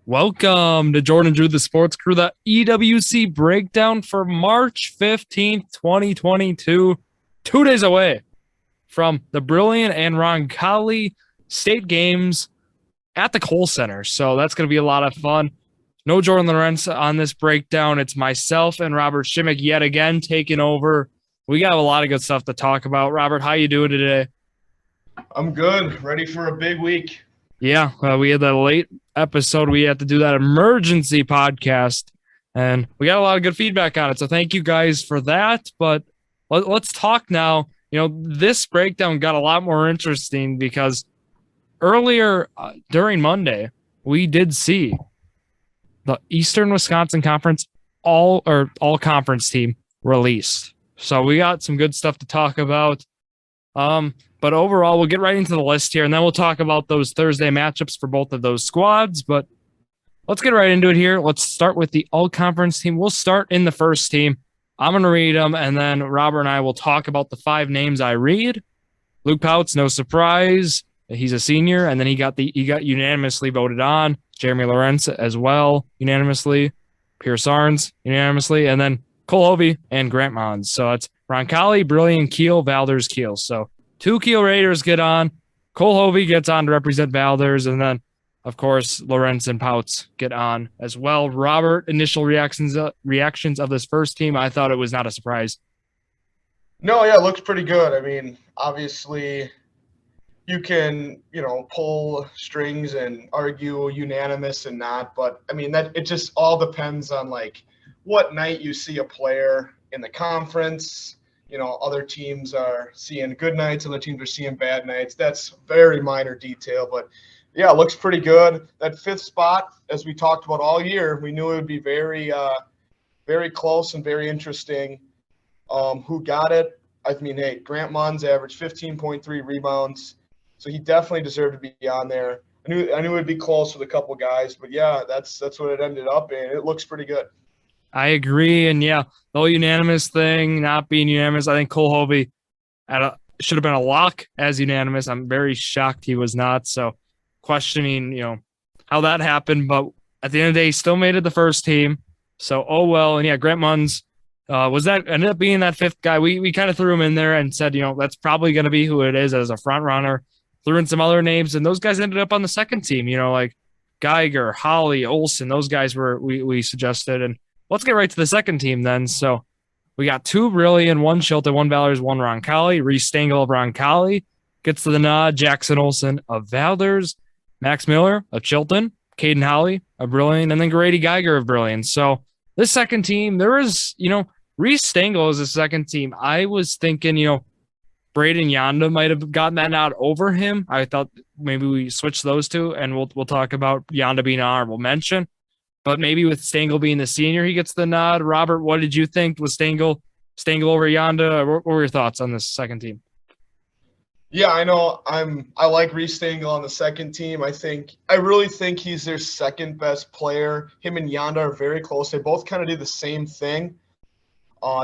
Welcome to Jordan Drew, the Sports Crew, the EWC breakdown for March 15th, 2022. 2 days away from the Brilliant and Roncalli state games at the Kohl Center. So that's going to be a lot of fun. No Jordon Lawrenz on this breakdown. It's myself and Robert Shimmick yet again taking over. We got a lot of good stuff to talk about. Robert, how you doing today? I'm good. Ready for a big week. Yeah, we had that late episode. We had to do that emergency podcast, and we got a lot of good feedback on it. So thank you guys for that. But let's talk now. This breakdown got a lot more interesting because earlier during Monday, we did see the Eastern Wisconsin Conference all conference team released. So we got some good stuff to talk about. But overall, we'll get right into the list here, and then we'll talk about those Thursday matchups for both of those squads. But let's get right into it here. Let's start with the all-conference team. We'll start in the first team. I'm going to read them, and then Robert and I will talk about the 5 names I read. Luke Pout's no surprise. He's a senior, and then he got unanimously voted on. Jeremy Lorenz as well, unanimously. Pierce Arns, unanimously. And then Cole Hovey and Grant Mons. So it's Roncalli, Brilliant, Kiel, Valders, Kiel. So 2 Kiel Raiders get on. Cole Hovey gets on to represent Valders. And then, of course, Lorenz and Pouts get on as well. Robert, initial reactions of this first team, I thought it was not a surprise. No, yeah, it looks pretty good. I mean, obviously you can, pull strings and argue unanimous and not. But, I mean, that it just all depends on, what night you see a player in the conference. Other teams are seeing good nights, other teams are seeing bad nights. That's very minor detail, but yeah, it looks pretty good. That 5th spot, as we talked about all year, we knew it would be very, very close and very interesting. Who got it? I mean, hey, Grant Mons averaged 15.3 rebounds, so he definitely deserved to be on there. I knew it would be close with a couple guys, but yeah, that's what it ended up in. It looks pretty good. I agree. And yeah, the whole unanimous thing, not being unanimous, I think Cole Hovey should have been a lock as unanimous. I'm very shocked he was not. So questioning, how that happened. But at the end of the day, he still made it the first team. So, oh well. And yeah, Grant Mons ended up being that 5th guy. We kind of threw him in there and said, that's probably going to be who it is as a front runner. Threw in some other names, and those guys ended up on the second team, like Geiger, Holly, Olson. Those guys we suggested. And let's get right to the second team then. So we got 2 Brilliant, 1 Chilton, 1 Valders, 1 Roncalli. Reese Stengel of Roncalli gets to the nod. Jackson Olson of Valders. Max Miller of Chilton. Caden Holly of Brilliant. And then Grady Geiger of Brilliant. So this second team, there is, Reese Stengel is the second team. I was thinking, Braden Yonda might have gotten that nod over him. I thought maybe we switch those two, and we'll talk about Yonda being an honorable mention. But maybe with Stengel being the senior, he gets the nod. Robert, what did you think? Was Stengel over Yonda? What were your thoughts on this second team? Yeah, I know. I like Reese Stengel on the second team. I really think he's their second best player. Him and Yonda are very close. They both kind of do the same thing.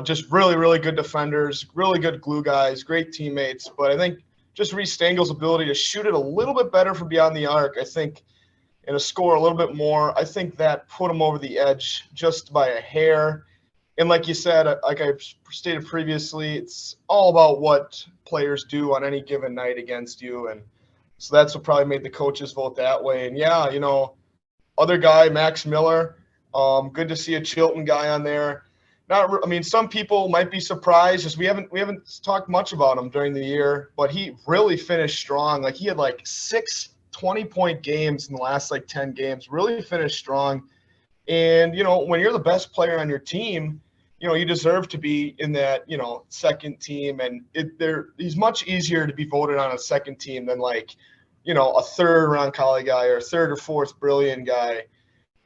Just really, really good defenders, really good glue guys, great teammates. But I think just Reese Stengel's ability to shoot it a little bit better from beyond the arc, I think, and to score a little bit more, I think that put him over the edge just by a hair. And like you said, like I stated previously, it's all about what players do on any given night against you. And so that's what probably made the coaches vote that way. And yeah, other guy, Max Miller, good to see a Chilton guy on there. Some people might be surprised, just we haven't talked much about him during the year, but he really finished strong. Like he had 6 20-point games in the last 10 games, really finished strong. And, when you're the best player on your team, you deserve to be in that, second team. And he's much easier to be voted on a second team than a third Roncalli guy or a third or fourth Brilliant guy.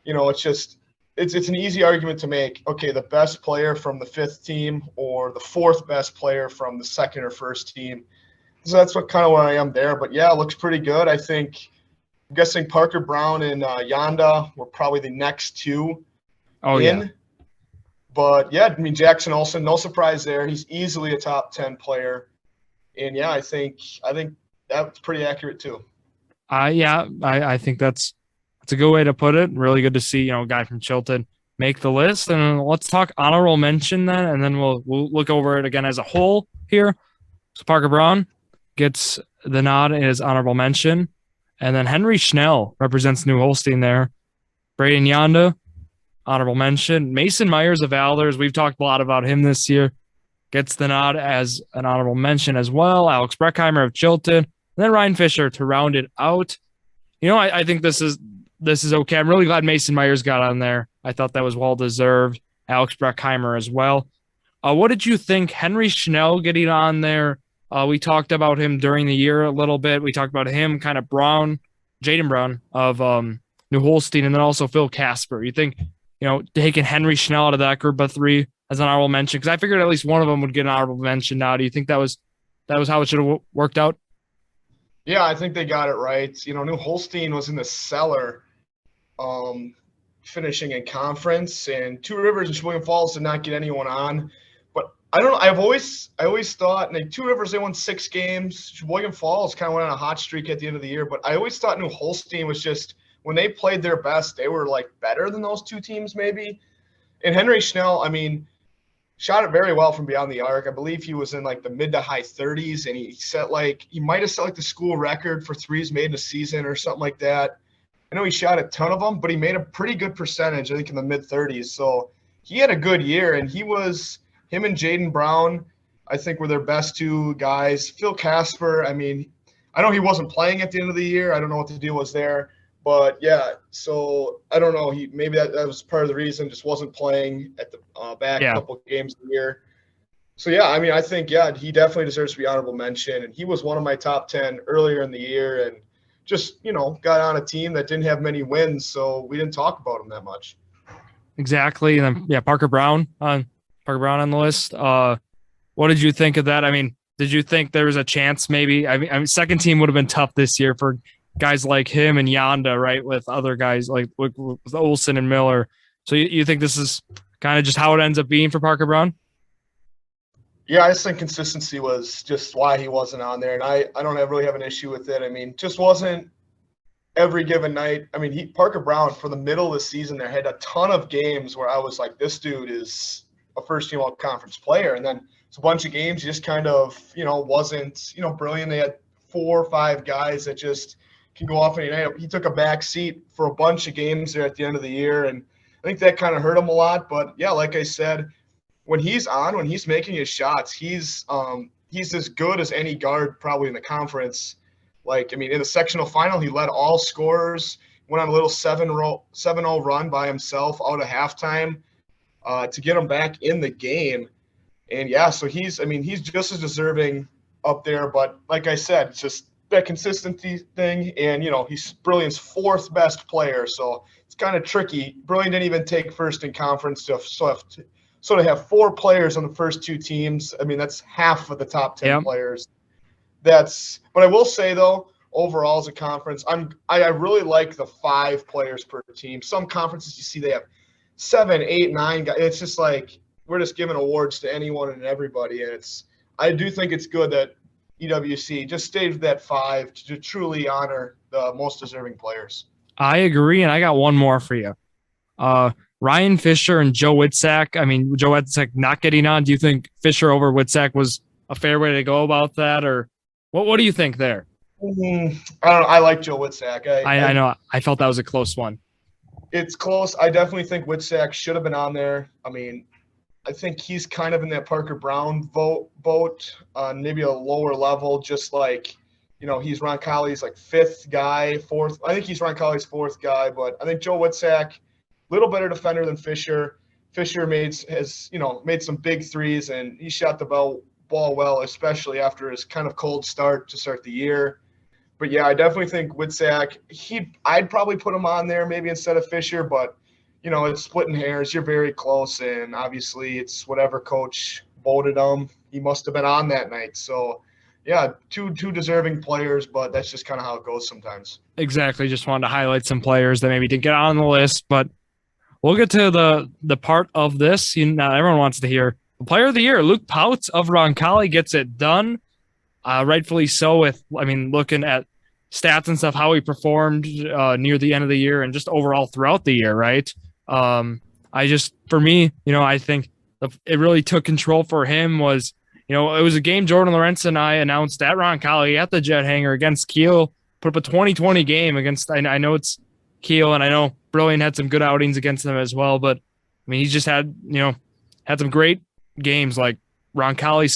It's an easy argument to make. Okay, the best player from the 5th team or the 4th best player from the 2nd or 1st team. So that's what kind of where I am there. But yeah, it looks pretty good. I'm guessing Parker Brown and Yonda were probably the next 2 in. Yeah. But yeah, Jackson Olson, no surprise there. He's easily a top 10 player. And yeah, I think that's pretty accurate too. I think that's That's a good way to put it. Really good to see, a guy from Chilton make the list. And let's talk honorable mention then, and then we'll look over it again as a whole here. So Parker Braun gets the nod in his honorable mention. And then Henry Schnell represents New Holstein there. Braden Yonda, honorable mention. Mason Myers of Alders, we've talked a lot about him this year, gets the nod as an honorable mention as well. Alex Breckheimer of Chilton. And then Ryan Fisher to round it out. I think this is okay. I'm really glad Mason Myers got on there. I thought that was well-deserved. Alex Breckheimer as well. What did you think? Henry Schnell getting on there. We talked about him during the year a little bit. We talked about him, kind of Jaden Brown of New Holstein, and then also Phil Casper. You think, taking Henry Schnell out of that group of three as an honorable mention? Because I figured at least one of them would get an honorable mention now. Do you think that was how it should have worked out? Yeah, I think they got it right. New Holstein was in the cellar finishing in conference, and Two Rivers and Sheboygan Falls did not get anyone on. But I don't know. I always thought, like, Two Rivers, they won 6 games. Sheboygan Falls kind of went on a hot streak at the end of the year. But I always thought New Holstein was just, when they played their best, they were like better than those two teams maybe. And Henry Schnell, shot it very well from beyond the arc. I believe he was in like the mid to high 30s, and he might have set like the school record for threes made in a season or something like that. I know he shot a ton of them, but he made a pretty good percentage, I think in the mid 30s. So he had a good year, and him and Jaden Brown, I think, were their best two guys. Phil Casper, I know he wasn't playing at the end of the year. I don't know what the deal was there. But, yeah, so I don't know. Maybe that was part of the reason, just wasn't playing at the back couple of games of the year. So, yeah, I think, he definitely deserves to be honorable mention. And he was one of my top 10 earlier in the year, and just, got on a team that didn't have many wins, so we didn't talk about him that much. Exactly. And then, Parker Braun on the list. What did you think of that? Did you think there was a chance maybe? Second team would have been tough this year for guys like him and Yonda, right, with other guys like with Olsen and Miller. So you think this is kind of just how it ends up being for Parker Braun? Yeah, I just think consistency was just why he wasn't on there, and I don't really have an issue with it. Just wasn't every given night. Parker Braun, for the middle of the season there, had a ton of games where I was like, this dude is a first-team all-conference player, and then it's a bunch of games he just kind of, wasn't, brilliant. They had 4 or 5 guys that just can go off any night. He took a back seat for a bunch of games there at the end of the year, and I think that kind of hurt him a lot. But, yeah, like I said, when he's making his shots, he's as good as any guard probably in the conference. In the sectional final, he led all scorers, went on a little 7-0 run by himself out of halftime to get him back in the game. And, yeah, so he's just as deserving up there. But like I said, it's just that consistency thing. And, he's Brilliant's 4th best player. So it's kind of tricky. Brilliant didn't even take first in conference to have 4 players on the first 2 teams. That's half of the top 10 players. But I will say, though, overall as a conference, I really like the 5 players per team. Some conferences you see they have 7, 8, 9 guys. It's just like we're just giving awards to anyone and everybody. And I do think it's good that EWC just stayed with that 5 to truly honor the most deserving players. I agree, and I got one more for you. Ryan Fisher and Joe Witzak. Joe Witzak not getting on. Do you think Fisher over Witzak was a fair way to go about that, or what do you think there? I don't know. I like Joe Witzak. I know. I felt that was a close one. It's close. I definitely think Witzak should have been on there. I think he's kind of in that Parker Braun boat on maybe a lower level, just like, he's Roncalli's like 5th guy, 4th. I think he's Roncalli's 4th guy, but I think Joe Witzak, little better defender than Fisher. Fisher made some big threes, and he shot the ball well, especially after his kind of cold start to start the year. But yeah, I definitely think Witzak, I'd probably put him on there maybe instead of Fisher, but it's splitting hairs. You're very close, and obviously it's whatever coach voted him. He must have been on that night. So yeah, two deserving players, but that's just kind of how it goes sometimes. Exactly. Just wanted to highlight some players that maybe didn't get on the list, but we'll get to the part of this. Not everyone wants to hear. The player of the year, Luke Pout of Roncalli, gets it done. Rightfully so. Looking at stats and stuff, how he performed near the end of the year and just overall throughout the year, right? For me, I think it really took control for him was, it was a game Jordon Lawrenz and I announced at Roncalli at the Jet Hangar against Kiel, put up a 2020 game against, I know it's Kiel, and I know Brilliant had some good outings against them as well, but I mean, he's just had some great games like Roncalli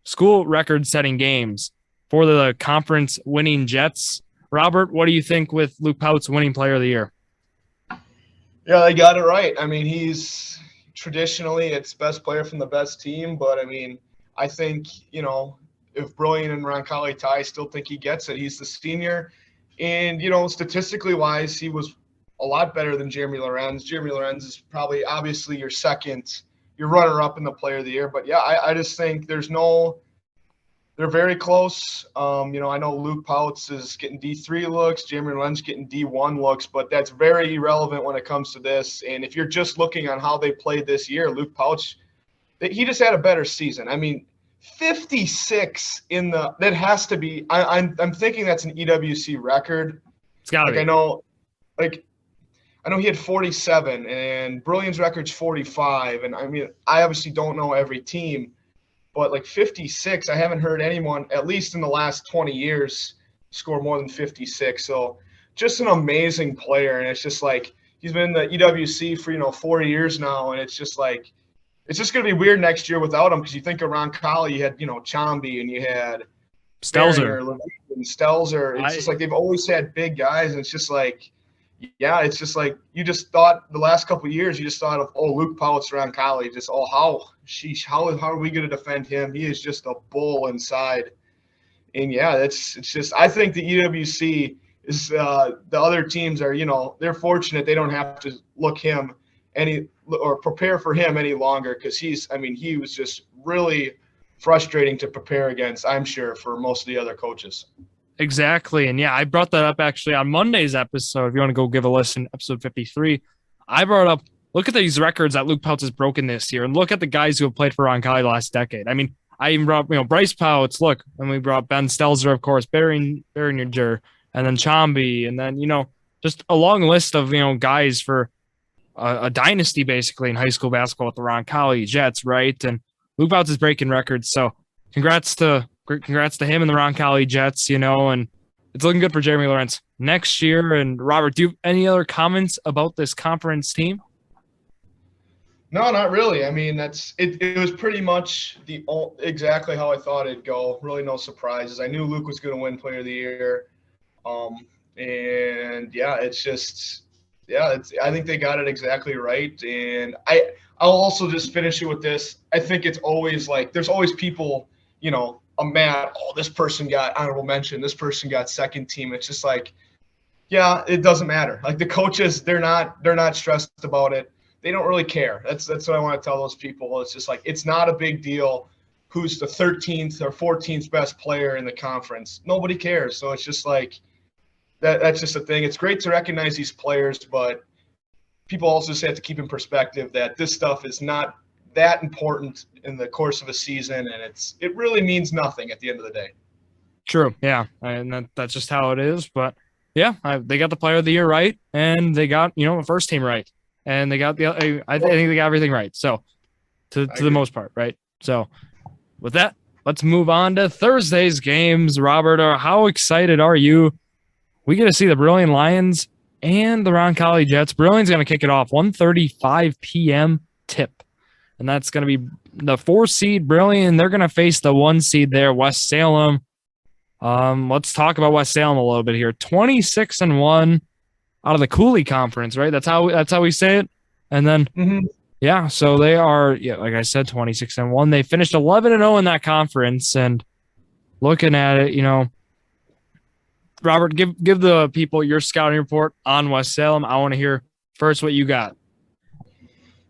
school record setting games for the conference winning Jets. Robert, what do you think with Luke Pout's winning player of the year? Yeah, they got it right. I mean, he's traditionally it's best player from the best team, but I mean, I think, if Brilliant and Roncalli tie, I still think he gets it. He's the senior. And, statistically wise, he was a lot better than Jeremy Lorenz. Jeremy Lorenz is probably obviously your runner-up in the player of the year. But, yeah, I just think they're very close. I know Luke Pouts is getting D3 looks, Jeremy Lorenz getting D1 looks, but that's very irrelevant when it comes to this. And if you're just looking on how they played this year, Luke Pouts, he just had a better season. I mean, 56 that has to be. I'm thinking that's an EWC record. It's got to be. I know he had 47, and Brilliant's record's 45. And I mean, I obviously don't know every team, but 56, I haven't heard anyone, at least in the last 20 years, score more than 56. So just an amazing player, and it's just he's been in the EWC for 4 years now, and it's just going to be weird next year without him, because you think of Roncalli, you had, Chomby, and you had Stelzer. And Stelzer. It's just they've always had big guys, and it's just you just thought the last couple of years, you just thought of, Luke Pouts, Roncalli, just, how are we going to defend him? He is just a bull inside. And, yeah, it's just – I think the EWC is the other teams are, they're fortunate they don't have to prepare for him any longer, because he was just really frustrating to prepare against, I'm sure, for most of the other coaches. Exactly. And yeah, I brought that up actually on Monday's episode. If you want to go give a listen, episode 53, I brought up, look at these records that Luke Pouts has broken this year, and look at the guys who have played for Roncalli the last decade. I mean, I even brought, Bryce Pouts, look, and we brought Ben Stelzer, of course, Behringer, and then Chomby, and then, just a long list of, guys for a dynasty basically in high school basketball with the Roncalli Jets, right? And Luke Pouts is breaking records. So congrats to him and the Roncalli Jets, and it's looking good for Jeremy Lawrence next year. And Robert, do you have any other comments about this conference team? No, not really. I mean, it was pretty much exactly how I thought it'd go. Really no surprises. I knew Luke was going to win player of the year. And yeah, I think they got it exactly right. And I'll also just finish it with this. I think it's always there's always people, I'm mad. This person got honorable mention. This person got second team. It's just yeah, it doesn't matter. The coaches, they're not stressed about it. They don't really care. That's what I want to tell those people. It's just it's not a big deal who's the 13th or 14th best player in the conference. Nobody cares. So it's just that's just a thing. It's great to recognize these players, but people also just have to keep in perspective that this stuff is not that important in the course of a season, and it really means nothing at the end of the day. True. Yeah. And that's just how it is. But yeah, they got the player of the year right, and they got, the first team right, and they got I think they got everything right. So to the most part, right? So with that, let's move on to Thursday's games. Robert, how excited are you? We get to see the Brilliant Lions and the Roncalli Jets. Brilliant's going to kick it off 1:35 p.m. tip. And that's going to be the 4 seed Brilliant. They're going to face the 1 seed there, West Salem. Let's talk about West Salem a little bit here. 26-1 out of the Cooley Conference, right? That's how we say it. And then, yeah, so they are, like I said, 26-1. They finished 11-0 in that conference. And looking at it, Robert, give the people your scouting report on West Salem. I want to hear first what you got.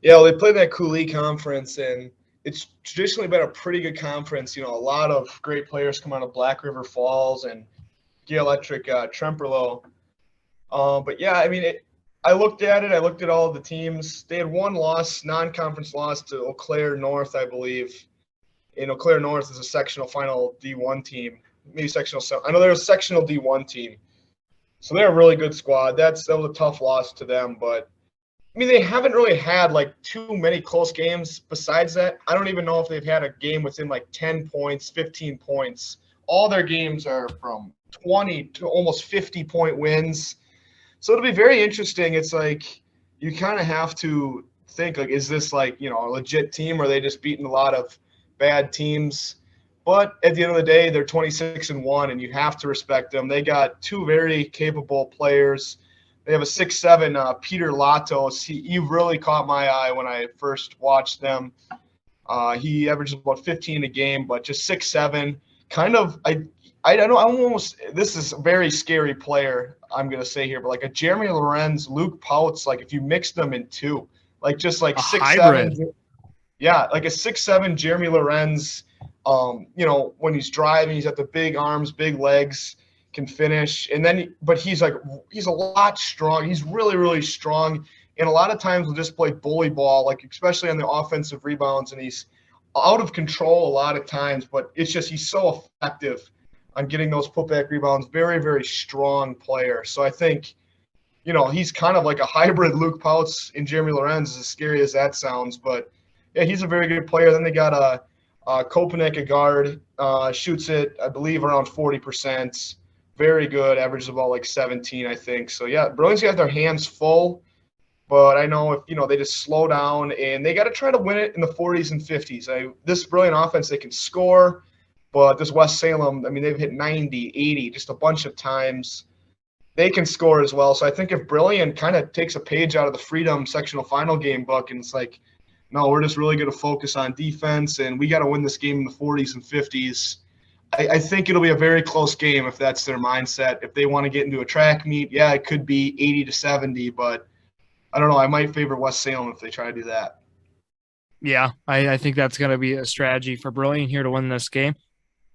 Yeah, well, they play that Cooley Conference, and it's traditionally been a pretty good conference. A lot of great players come out of Black River Falls and Gale Electric Tremperlow. But yeah, I mean, I looked at it. I looked at all of the teams. They had one loss, non-conference loss to Eau Claire North, I believe. And Eau Claire North is a sectional final D1 team. maybe sectional 7. I know they're a sectional D1 team. So they're a really good squad. That was a tough loss to them, but I mean, they haven't really had like too many close games besides that. I don't even know if they've had a game within like 10 points, 15 points. All their games are from 20 to almost 50-point wins. So it'll be very interesting. It's like you kind of have to think, like, is this like, a legit team, or are they just beating a lot of bad teams? But at the end of the day, they're 26-1, and you have to respect them. They got two very capable players. They have a 6'7", Peter Latos. He really caught my eye when I first watched them. He averages about 15 a game, but just 6'7". Kind of, I don't know. This is a very scary player, I'm gonna say here, but like a Jeremy Lorenz, Luke Pouts, like if you mix them in two, like just like A 6'7". hybrid. Yeah, like a 6'7" Jeremy Lorenz. When he's driving, he's got the big arms, big legs, can finish. And then, but he's a lot strong. He's really, really strong. And a lot of times we'll just play bully ball, like especially on the offensive rebounds. And he's out of control a lot of times, but it's just he's so effective on getting those putback rebounds. Very, very strong player. So I think, he's kind of like a hybrid Luke Pouts and Jeremy Lorenz, as scary as that sounds. But yeah, he's a very good player. Then they got Kopanek, a guard, shoots it, I believe, around 40%. Very good, averages about like 17, I think. So, yeah, Brilliant's got their hands full. But I know if, they just slow down, and they got to try to win it in the 40s and 50s. This Brilliant offense, they can score. But this West Salem, I mean, they've hit 90, 80 just a bunch of times. They can score as well. So I think if Brilliant kind of takes a page out of the Freedom sectional final game book, and it's like, no, we're just really going to focus on defense, and we got to win this game in the 40s and 50s. I think it'll be a very close game if that's their mindset. If they want to get into a track meet, yeah, it could be 80-70, but I don't know. I might favor West Salem if they try to do that. Yeah, I think that's going to be a strategy for Brilliant here to win this game.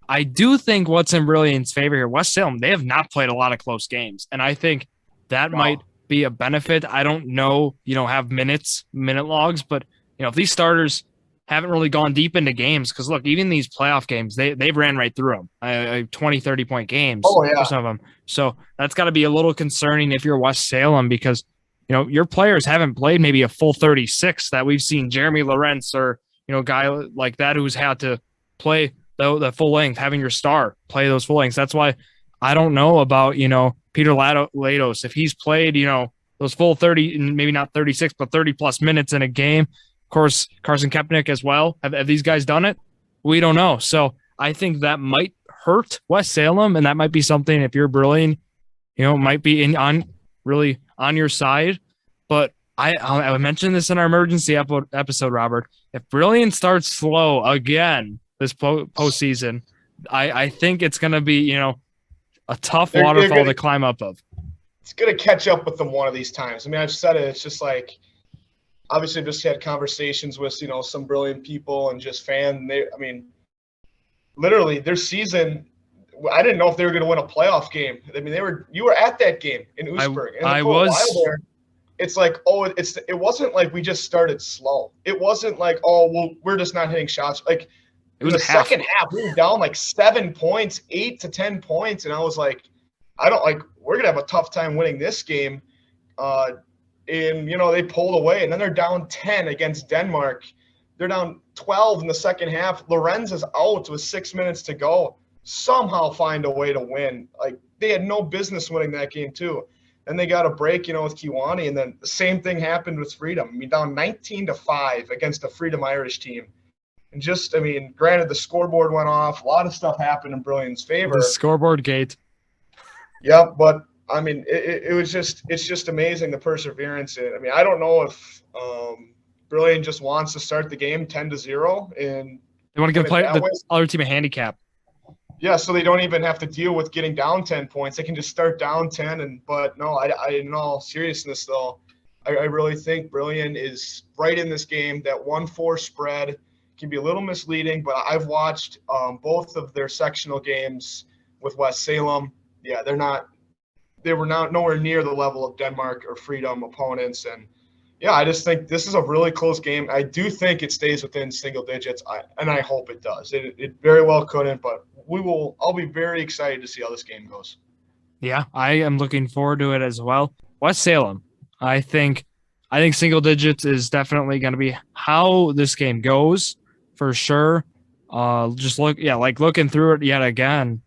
I do think what's in Brilliant's favor here, West Salem, they have not played a lot of close games, and I think that might be a benefit. I don't know, have minute logs, but if these starters haven't really gone deep into games, because look, even these playoff games, they've ran right through them, 20, 30-point games for some of them. So that's got to be a little concerning if you're West Salem, because, your players haven't played maybe a full 36 that we've seen Jeremy Lorenz or, a guy like that who's had to play the full length, having your star play those full lengths. That's why I don't know about, Peter Latos. If he's played, those full 30, maybe not 36, but 30-plus minutes in a game. Of course, Carson Kepnick as well. Have these guys done it? We don't know. So I think that might hurt West Salem, and that might be something, if you're Brilliant, might be really on your side. But I mentioned this in our emergency episode, Robert. If Brilliant starts slow again this postseason, I think it's going to be, a tough waterfall to climb up of. It's going to catch up with them one of these times. I mean, I've said it. It's just like, obviously, I've just had conversations with, some Brilliant people and just fans. Literally, their season, I didn't know if they were going to win a playoff game. I mean, you were at that game in Oostburg. I was. It's like, it wasn't like we just started slow. It wasn't like, we're just not hitting shots. Like, it was the second half. We were down like 7 points, 8 to 10 points. And I was like, we're going to have a tough time winning this game. And, they pulled away. And then they're down 10 against Denmark. They're down 12 in the second half. Lorenz is out with 6 minutes to go. Somehow find a way to win. Like, they had no business winning that game, too. And they got a break, with Kiwani. And then the same thing happened with Freedom. I mean, down 19-5 against a Freedom Irish team. And granted, the scoreboard went off. A lot of stuff happened in Brilliant's favor. The scoreboard gate. Yep, but it's just amazing, the perseverance. I don't know if Brilliant just wants to start the game 10-0, and they want to give the other team a handicap. Yeah, so they don't even have to deal with getting down 10 points. They can just start down 10. But no, in all seriousness, though, I really think Brilliant is right in this game. That 1-4 spread can be a little misleading, but I've watched both of their sectional games with West Salem. Yeah, they were not nowhere near the level of Denmark or Freedom opponents. And Yeah, I just think this is a really close game. I do think it stays within single digits, and I hope it does. It very well couldn't, but I'll be very excited to see how this game goes. Yeah, I am looking forward to it as well. West Salem, I think, I think single digits is definitely going to be how this game goes for sure. Just like looking through it yet again.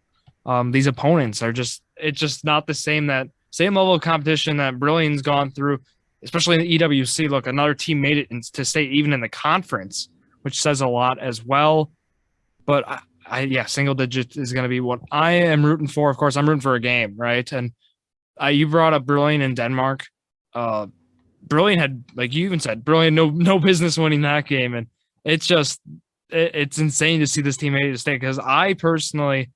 These opponents are it's just not the same level of competition that Brilliant's gone through, especially in the EWC. Look, another team made it to stay even in the conference, which says a lot as well. But single digits is going to be what I am rooting for. Of course, I'm rooting for a game, right? And you brought up Brilliant in Denmark. Brilliant had, like you even said, Brilliant no business winning that game, and it's just it's insane to see this team made it to stay. Because I personally,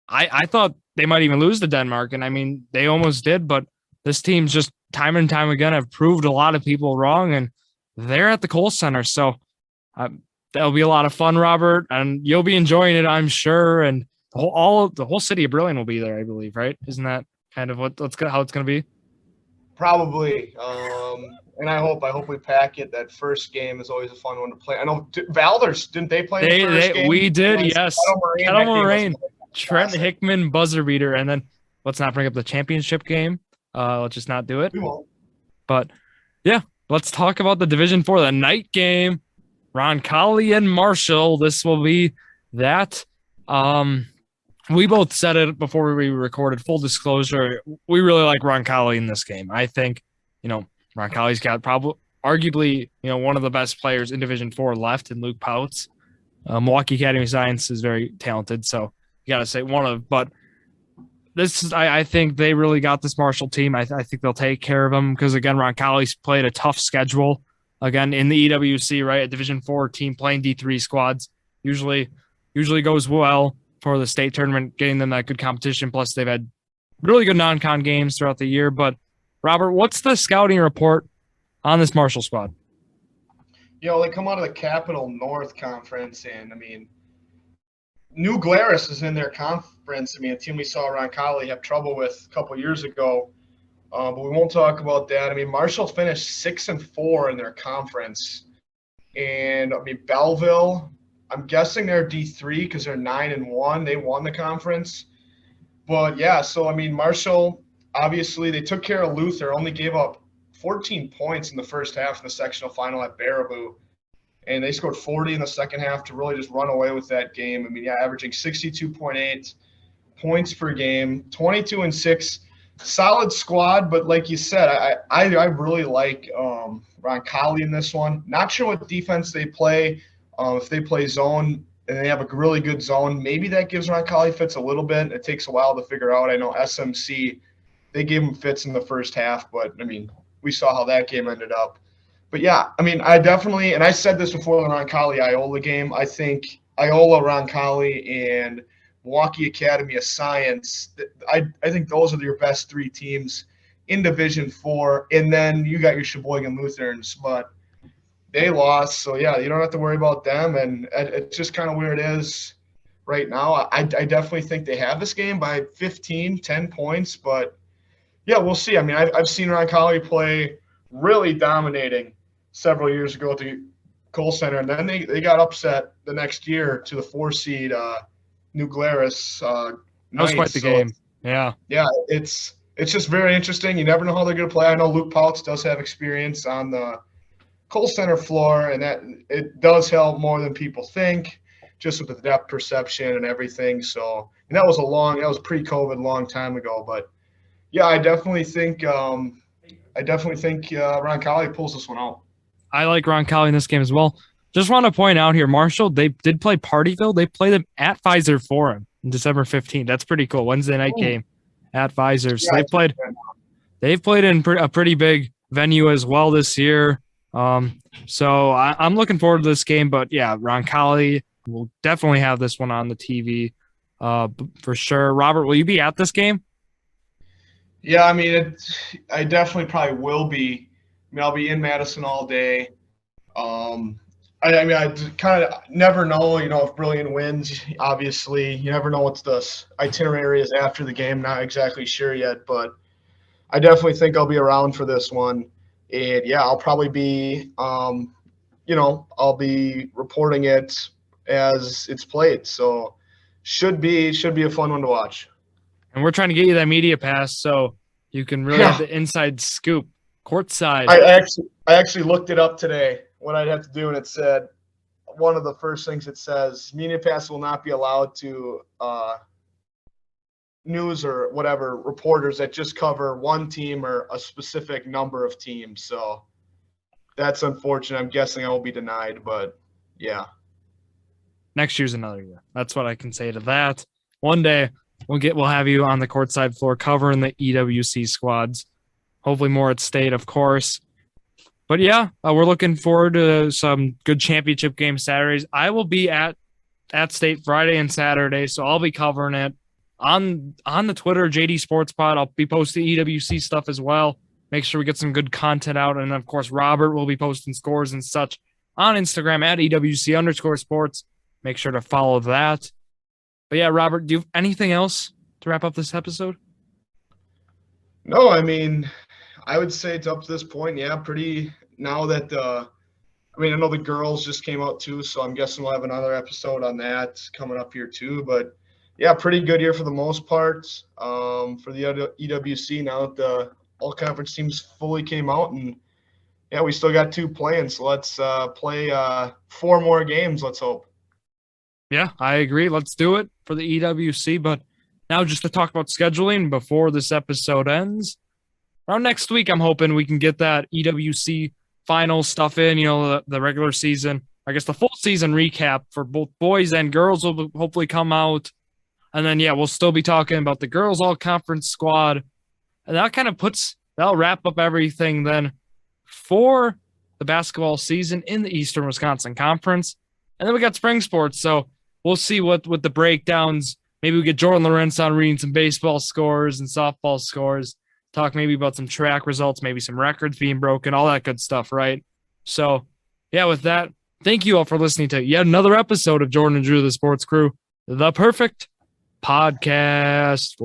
I thought they might even lose to Denmark, and I mean they almost did, but this team's just time and time again have proved a lot of people wrong, and they're at the Kohl Center, so. That'll be a lot of fun, Robert, and you'll be enjoying it, I'm sure. And the whole city of Brilliant will be there, I believe, right? Isn't that kind of how it's going to be? Probably, and I hope we pack it. That first game is always a fun one to play. I know Valders, didn't they play the first game? We did, yes. Kettle Moraine, Trent classic. Hickman buzzer beater, and then let's not bring up the championship game. Let's just not do it. We won't. But yeah, let's talk about the Division 4, the night game. Roncalli and Marshall. This will be that. We both said it before we recorded. Full disclosure, we really like Roncalli in this game. I think, Roncalli's got arguably, one of the best players in Division 4 left in Luke Pout. Milwaukee Academy of Science is very talented, so you got to say but I think they really got this Marshall team. I think they'll take care of them because, again, Roncalli's played a tough schedule. Again, in the EWC, right, a Division 4 team playing D3 squads usually goes well for the state tournament, getting them that good competition. Plus, they've had really good non-con games throughout the year. But, Robert, what's the scouting report on this Marshall squad? They come out of the Capital North Conference, and, New Glarus is in their conference. A team we saw Roncalli have trouble with a couple years ago. But we won't talk about that. Marshall finished 6-4 in their conference. And, Belleville, I'm guessing they're D3 because they're 9-1. They won the conference. But, yeah, so, Marshall, obviously, they took care of Luther, only gave up 14 points in the first half in the sectional final at Baraboo. And they scored 40 in the second half to really just run away with that game. Averaging 62.8 points per game, 22-6. Solid squad, but like you said, I really like Roncalli in this one. Not sure what defense they play. If they play zone and they have a really good zone, maybe that gives Roncalli fits a little bit. It takes a while to figure out. I know SMC, they gave him fits in the first half, but, we saw how that game ended up. But, yeah, I definitely – and I said this before the Roncalli-Iola game. I think Iola, Roncalli, and – Milwaukee Academy of Science. I think those are your best three teams in Division 4. And then you got your Sheboygan Lutherans, but they lost. So, yeah, you don't have to worry about them. And it's just kind of where it is right now. I definitely think they have this game by 10 points. But, yeah, we'll see. I've seen Roncalli play really dominating several years ago at the Kohl Center. And then they got upset the next year to the 4-seed New Glarus. That was quite the game. Yeah. Yeah, it's just very interesting. You never know how they're going to play. I know Luke Pouts does have experience on the Kohl Center floor, and that it does help more than people think, just with the depth perception and everything. So, and that was pre-COVID, long time ago. But yeah, I definitely think Roncalli pulls this one out. I like Roncalli in this game as well. Just want to point out here, Marshall, they did play Partyville. They played them at Pfizer Forum on December 15th. That's pretty cool. Wednesday night game at Pfizer. So Yeah, they've played in a pretty big venue as well this year. So I'm looking forward to this game. But, yeah, Roncalli will definitely have this one on the TV for sure. Robert, will you be at this game? Yeah, I definitely probably will be. I'll be in Madison all day. I kind of never know, if Brilliant wins. Obviously, you never know what the itinerary is after the game. Not exactly sure yet, but I definitely think I'll be around for this one. And yeah, I'll probably be, I'll be reporting it as it's played. So should be a fun one to watch. And we're trying to get you that media pass so you can really have the inside scoop, courtside. I actually looked it up today, what I'd have to do, and it said one of the first things it says, media pass will not be allowed to news or whatever reporters that just cover one team or a specific number of teams. So that's unfortunate. I'm guessing I will be denied, but yeah. Next year's another year. That's what I can say to that. One day we'll have you on the courtside floor covering the EWC squads. Hopefully more at state, of course. But yeah, we're looking forward to some good championship game Saturdays. I will be at state Friday and Saturday, so I'll be covering it on the Twitter, JD Sports Pod. I'll be posting EWC stuff as well. Make sure we get some good content out. And of course, Robert will be posting scores and such on Instagram at EWC_sports. Make sure to follow that. But yeah, Robert, do you have anything else to wrap up this episode? No, I mean, I would say it's up to this point, yeah, pretty now that I know the girls just came out too, so I'm guessing we'll have another episode on that coming up here too. But yeah, pretty good year for the most part for the EWC now that the all conference teams fully came out, and yeah, we still got 2 playing, so let's play 4 more games, let's hope. Yeah, I agree. Let's do it for the EWC. But now just to talk about scheduling before this episode ends. Around next week, I'm hoping we can get that EWC final stuff in, the regular season. I guess the full season recap for both boys and girls will hopefully come out. And then, yeah, we'll still be talking about the girls all-conference squad. And that'll wrap up everything then for the basketball season in the Eastern Wisconsin Conference. And then we got spring sports, so we'll see what the breakdowns. Maybe we get Jordon Lawrenz on reading some baseball scores and softball scores. Talk maybe about some track results, maybe some records being broken, all that good stuff, right? So, yeah, with that, thank you all for listening to yet another episode of Jordan and Drew, the Sports Crew, the perfect podcast.